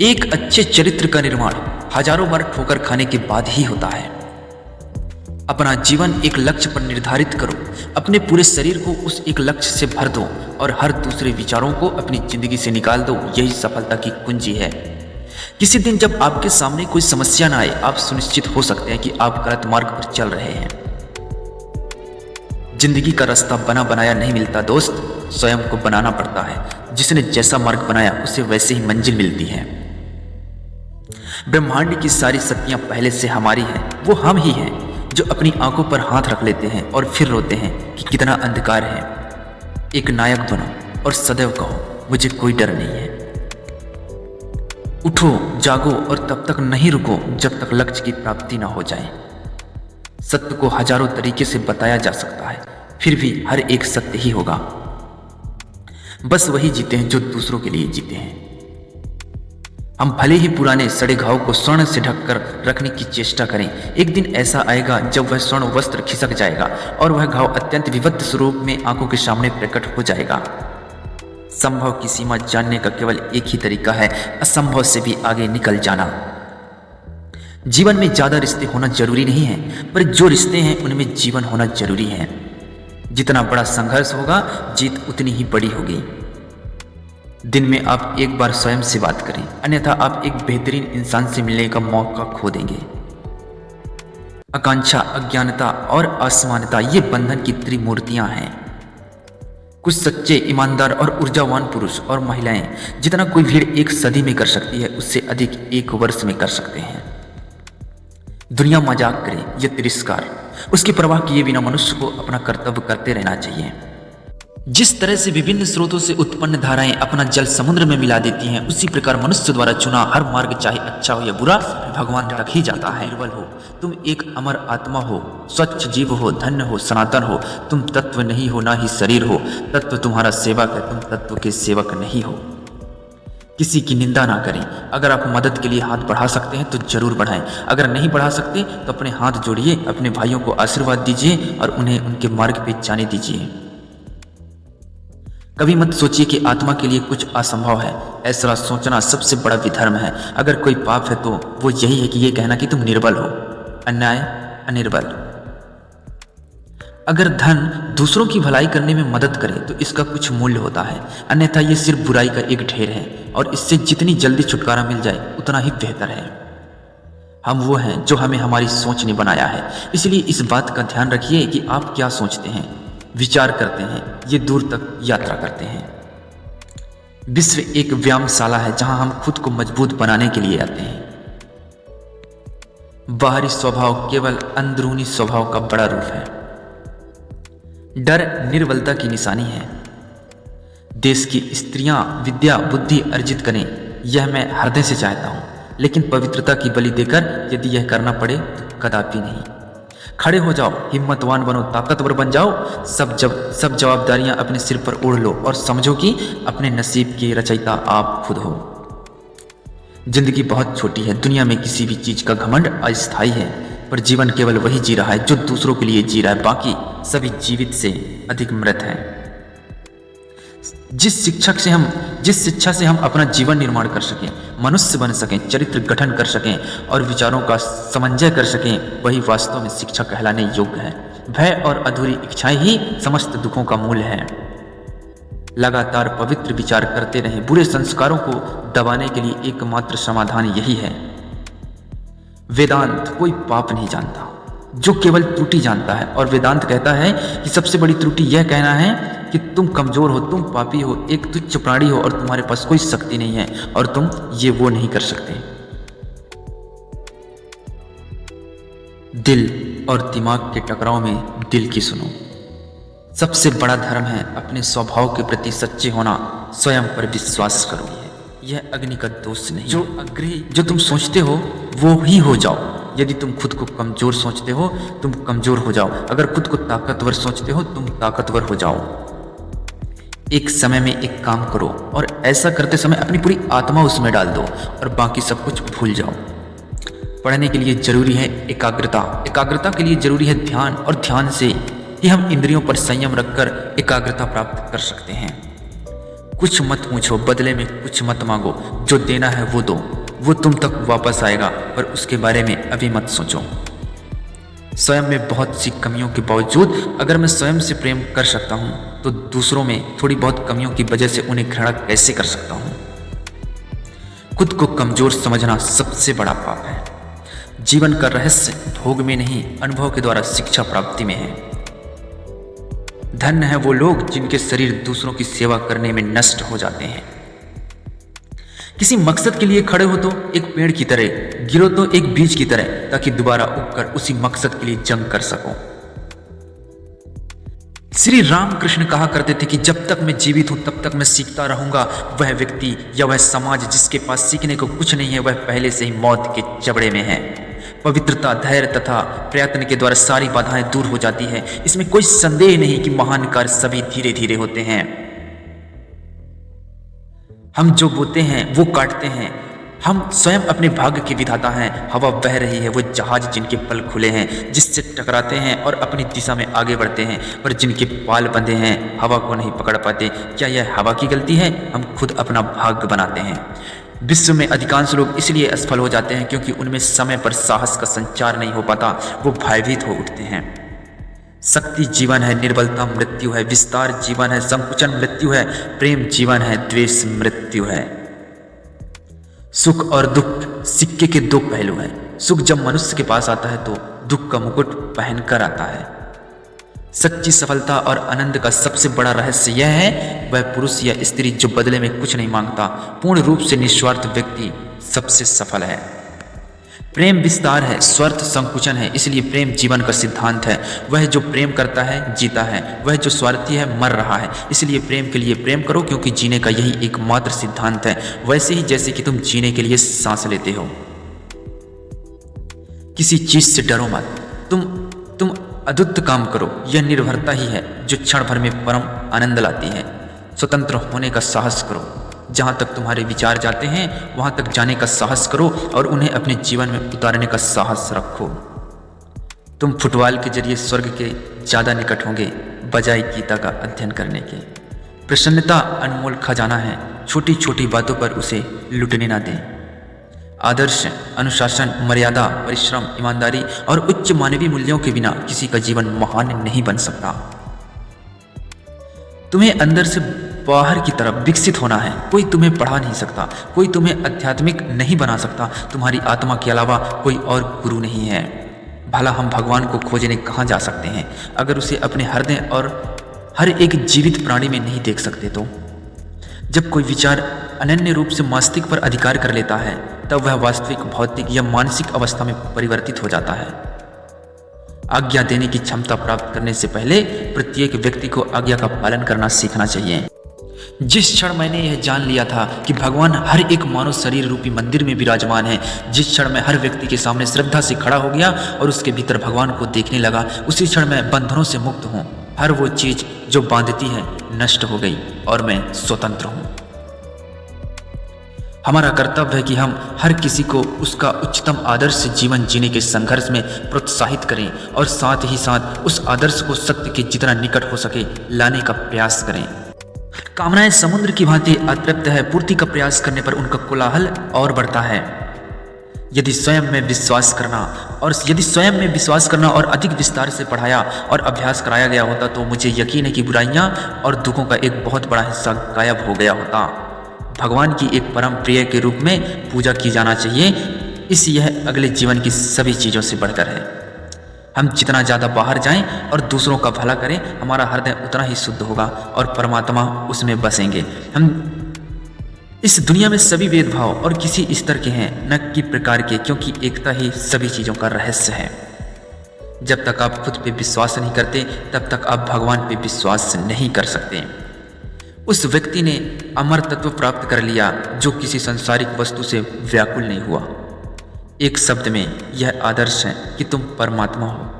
एक अच्छे चरित्र का निर्माण हजारों बार ठोकर खाने के बाद ही होता है। अपना जीवन एक लक्ष्य पर निर्धारित करो, अपने पूरे शरीर को उस एक लक्ष्य से भर दो और हर दूसरे विचारों को अपनी जिंदगी से निकाल दो। यही सफलता की कुंजी है। किसी दिन जब आपके सामने कोई समस्या ना आए, आप सुनिश्चित हो सकते हैं कि आप गलत मार्ग पर चल रहे हैं। जिंदगी का रास्ता बना बनाया नहीं मिलता दोस्त, स्वयं को बनाना पड़ता है। जिसने जैसा मार्ग बनाया उसे वैसे ही मंजिल मिलती है। ब्रह्मांड की सारी शक्तियां पहले से हमारी हैं। वो हम ही हैं जो अपनी आंखों पर हाथ रख लेते हैं और फिर रोते हैं कि कितना अंधकार है। एक नायक बनो और सदैव कहो मुझे कोई डर नहीं है। उठो, जागो और तब तक नहीं रुको जब तक लक्ष्य की प्राप्ति ना हो जाए। सत्य को हजारों तरीके से बताया जा सकता है, फिर भी हर एक सत्य ही होगा। बस वही जीते हैं जो दूसरों के लिए जीते हैं। हम भले ही पुराने सड़े घाव को स्वर्ण से ढककर रखने की चेष्टा करें, एक दिन ऐसा आएगा जब वह स्वर्ण वस्त्र खिसक जाएगा और वह घाव अत्यंत विविध स्वरूप में आंखों के सामने प्रकट हो जाएगा। संभव की सीमा जानने का केवल एक ही तरीका है, असंभव से भी आगे निकल जाना। जीवन में ज्यादा रिश्ते होना जरूरी नहीं है, पर जो रिश्ते हैं उनमें जीवन होना जरूरी है। जितना बड़ा संघर्ष होगा, जीत उतनी ही बड़ी होगी। दिन में आप एक बार स्वयं से बात करें, अन्यथा आप एक बेहतरीन इंसान से मिलने का मौका खो देंगे। आकांक्षा, अज्ञानता और असमानता ये बंधन की त्रिमूर्तियां हैं। कुछ सच्चे, ईमानदार और ऊर्जावान पुरुष और महिलाएं जितना कोई भीड़ एक सदी में कर सकती है, उससे अधिक एक वर्ष में कर सकते हैं। दुनिया मजाक करे या तिरस्कार, उसकी परवाह किए बिना मनुष्य को अपना कर्तव्य करते रहना चाहिए। जिस तरह से विभिन्न स्रोतों से उत्पन्न धाराएं अपना जल समुद्र में मिला देती हैं, उसी प्रकार मनुष्य द्वारा चुना हर मार्ग, चाहे अच्छा हो या बुरा, भगवान तक ही जाता है। निर्बल हो, तुम एक अमर आत्मा हो, स्वच्छ जीव हो, धन्य हो, सनातन हो। तुम तत्व नहीं हो, ना ही शरीर हो। तत्व तुम्हारा सेवक है, तुम तत्व के सेवक नहीं हो। किसी की निंदा ना करें। अगर आप मदद के लिए हाथ बढ़ा सकते हैं तो जरूर बढ़ाएं। अगर नहीं बढ़ा सकते तो अपने हाथ जोड़िए, अपने भाइयों को आशीर्वाद दीजिए और उन्हें उनके मार्ग पे जाने दीजिए। कभी मत सोचिए कि आत्मा के लिए कुछ असंभव है। ऐसा सोचना सबसे बड़ा विधर्म है। अगर कोई पाप है तो वो यही है कि ये कहना कि तुम निर्बल हो, अन्याय, अनिर्बल। अगर धन दूसरों की भलाई करने में मदद करे तो इसका कुछ मूल्य होता है, अन्यथा ये सिर्फ बुराई का एक ढेर है और इससे जितनी जल्दी छुटकारा मिल जाए उतना ही बेहतर है। हम वो हैं जो हमें हमारी सोच ने बनाया है, इसलिए इस बात का ध्यान रखिए कि आप क्या सोचते हैं, विचार करते हैं, ये दूर तक यात्रा करते हैं। विश्व एक व्यायामशाला है जहां हम खुद को मजबूत बनाने के लिए आते हैं। बाहरी स्वभाव केवल अंदरूनी स्वभाव का बड़ा रूप है। डर निर्बलता की निशानी है। देश की स्त्रियां विद्या बुद्धि अर्जित करें, यह मैं हृदय से चाहता हूं, लेकिन पवित्रता की बलि देकर यदि यह करना पड़े तो कदापि नहीं। खड़े हो जाओ, हिम्मतवान बनो, ताकतवर बन जाओ। सब जवाबदारियां अपने सिर पर ओढ़ लो और समझो कि अपने नसीब के रचयिता आप खुद हो। जिंदगी बहुत छोटी है। दुनिया में किसी भी चीज का घमंड अस्थायी है, पर जीवन केवल वही जी रहा है जो दूसरों के लिए जी रहा है। बाकी सभी जीवित से अधिक मृत हैं। जिस शिक्षा से हम अपना जीवन निर्माण कर सकें, मनुष्य बन सकें, चरित्र गठन कर सकें और विचारों का समन्वय कर सकें, वही वास्तव में शिक्षा कहलाने योग्य है। भय और अधूरी इच्छाएं ही समस्त दुखों का मूल है। लगातार पवित्र विचार करते रहें। बुरे संस्कारों को दबाने के लिए एकमात्र समाधान यही है। वेदांत कोई पाप नहीं जानता, जो केवल त्रुटि जानता है। और वेदांत कहता है कि सबसे बड़ी त्रुटि यह कहना है कि तुम कमजोर हो, तुम पापी हो, एक तुच्छ प्राणी हो और तुम्हारे पास कोई शक्ति नहीं है और तुम ये वो नहीं कर सकते। दिल और दिमाग के टकराव में दिल की सुनो। सबसे बड़ा धर्म है अपने स्वभाव के प्रति सच्चे होना। स्वयं पर विश्वास करो। यह अग्नि का दोष नहीं। जो तुम सोचते हो वो ही हो जाओ। यदि तुम खुद को कमजोर सोचते हो, तुम कमजोर हो जाओ। अगर खुद को ताकतवर सोचते हो, तुम ताकतवर हो जाओ। एक समय में एक काम करो और ऐसा करते समय अपनी पूरी आत्मा उसमें डाल दो और बाकी सब कुछ भूल जाओ। पढ़ने के लिए जरूरी है एकाग्रता, एकाग्रता के लिए जरूरी है ध्यान, और ध्यान से ही हम इंद्रियों पर संयम रखकर एकाग्रता प्राप्त कर सकते हैं। कुछ मत पूछो, बदले में कुछ मत मांगो, जो देना है वो दो, वो तुम तक वापस आएगा, पर उसके बारे में अभी मत सोचो। स्वयं में बहुत सी कमियों के बावजूद अगर मैं स्वयं से प्रेम कर सकता हूँ तो दूसरों में थोड़ी बहुत कमियों की वजह से उन्हें घृणा कैसे कर सकता हूँ। खुद को कमजोर समझना सबसे बड़ा पाप है। जीवन का रहस्य भोग में नहीं, अनुभव के द्वारा शिक्षा प्राप्ति में है। धन्य है वो लोग जिनके शरीर दूसरों की सेवा करने में नष्ट हो जाते हैं। किसी मकसद के लिए खड़े हो तो एक पेड़ की तरह, गिरो तो एक बीज की तरह, ताकि दोबारा उगकर उसी मकसद के लिए जंग कर सको। श्री रामकृष्ण कहा करते थे कि जब तक मैं जीवित हूं तब तक मैं सीखता रहूंगा। वह व्यक्ति या वह समाज जिसके पास सीखने को कुछ नहीं है, वह पहले से ही मौत के जबड़े में है। पवित्रता, धैर्य तथा प्रयत्न के द्वारा सारी बाधाएं दूर हो जाती है। इसमें कोई संदेह नहीं कि महान कार्य सभी धीरे धीरे होते हैं। हम जो बोते हैं वो काटते हैं। हम स्वयं अपने भाग्य के विधाता हैं। हवा बह रही है, वो जहाज जिनके पल खुले हैं, जिससे टकराते हैं और अपनी दिशा में आगे बढ़ते हैं, पर जिनके पाल बंधे हैं हवा को नहीं पकड़ पाते। क्या यह हवा की गलती है? हम खुद अपना भाग्य बनाते हैं। विश्व में अधिकांश लोग इसलिए असफल हो जाते हैं क्योंकि उनमें समय पर साहस का संचार नहीं हो पाता। वो भयभीत हो उठते हैं। शक्ति जीवन है, निर्बलता मृत्यु है, विस्तार जीवन है, संकुचन मृत्यु है, प्रेम जीवन है, द्वेष मृत्यु है। सुख और दुख सिक्के के दो पहलू हैं। सुख जब मनुष्य के पास आता है तो दुख का मुकुट पहनकर आता है। सच्ची सफलता और आनंद का सबसे बड़ा रहस्य यह है, वह पुरुष या स्त्री जो बदले में कुछ नहीं मांगता, पूर्ण रूप से निस्वार्थ व्यक्ति सबसे सफल है। प्रेम विस्तार है, स्वार्थ संकुचन है, इसलिए प्रेम जीवन का सिद्धांत है। वह जो प्रेम करता है जीता है, वह जो स्वार्थी है मर रहा है। इसलिए प्रेम के लिए प्रेम करो, क्योंकि जीने का यही एकमात्र सिद्धांत है। वैसे ही जैसे कि तुम जीने के लिए सांस लेते हो। किसी चीज से डरो मत। तुम अद्भुत काम करो, यह निर्भरता ही है जो क्षण भर में परम आनंद लाती है। स्वतंत्र होने का साहस करो। जहाँ तक तुम्हारे विचार जाते हैं वहाँ तक जाने का साहस करो और उन्हें अपने जीवन में उतारने का साहस रखो। तुम फुटबॉल के जरिए स्वर्ग के ज़्यादा निकट होंगे बजाय गीता का अध्ययन करने के। प्रसन्नता अनमोल खजाना है, छोटी छोटी बातों पर उसे लुटने ना दें। आदर्श, अनुशासन, मर्यादा, परिश्रम, ईमानदारी और उच्च मानवीय मूल्यों के बिना किसी का जीवन महान नहीं बन सकता। तुम्हें अंदर से बाहर की तरफ विकसित होना है। कोई तुम्हें पढ़ा नहीं सकता, कोई तुम्हें आध्यात्मिक नहीं बना सकता। तुम्हारी आत्मा के अलावा कोई और गुरु नहीं है। भला हम भगवान को खोजने कहाँ जा सकते हैं अगर उसे अपने हृदय और हर एक जीवित प्राणी में नहीं देख सकते तो? जब कोई विचार अनन्य रूप से मस्तिष्क पर अधिकार कर लेता है तब वह वास्तविक भौतिक या मानसिक अवस्था में परिवर्तित हो जाता है। आज्ञा देने की क्षमता प्राप्त करने से पहले प्रत्येक व्यक्ति को आज्ञा का पालन करना सीखना चाहिए। जिस क्षण मैंने यह जान लिया था कि भगवान हर एक मानव शरीर रूपी मंदिर में विराजमान है, जिस क्षण मैं हर व्यक्ति के सामने श्रद्धा से खड़ा हो गया और उसके भीतर भगवान को देखने लगा, उसी क्षण मैं बंधनों से मुक्त हूँ। हर वो चीज जो बांधती है नष्ट हो गई और मैं स्वतंत्र हूँ। हमारा कर्तव्य है कि हम हर किसी को उसका उच्चतम आदर्श जीवन जीने के संघर्ष में प्रोत्साहित करें और साथ ही साथ उस आदर्श को सत्य के जितना निकट हो सके लाने का प्रयास करें। कामनाएं समुद्र की भांति अतृप्त है, पूर्ति का प्रयास करने पर उनका कोलाहल और बढ़ता है। यदि स्वयं में विश्वास करना और अधिक विस्तार से पढ़ाया और अभ्यास कराया गया होता तो मुझे यकीन है कि बुराइयां और दुखों का एक बहुत बड़ा हिस्सा गायब हो गया होता। भगवान की एक परम प्रिय के रूप में पूजा की जाना चाहिए। यह अगले जीवन की सभी चीज़ों से बढ़कर है। हम जितना ज़्यादा बाहर जाएं और दूसरों का भला करें, हमारा हृदय उतना ही शुद्ध होगा और परमात्मा उसमें बसेंगे। हम इस दुनिया में सभी भेदभाव और किसी स्तर के हैं, न कि प्रकार के, क्योंकि एकता ही सभी चीज़ों का रहस्य है। जब तक आप खुद पे विश्वास नहीं करते तब तक आप भगवान पे विश्वास नहीं कर सकते। उस व्यक्ति ने अमर तत्व प्राप्त कर लिया जो किसी सांसारिक वस्तु से व्याकुल नहीं हुआ। एक शब्द में यह आदर्श है कि तुम परमात्मा हो।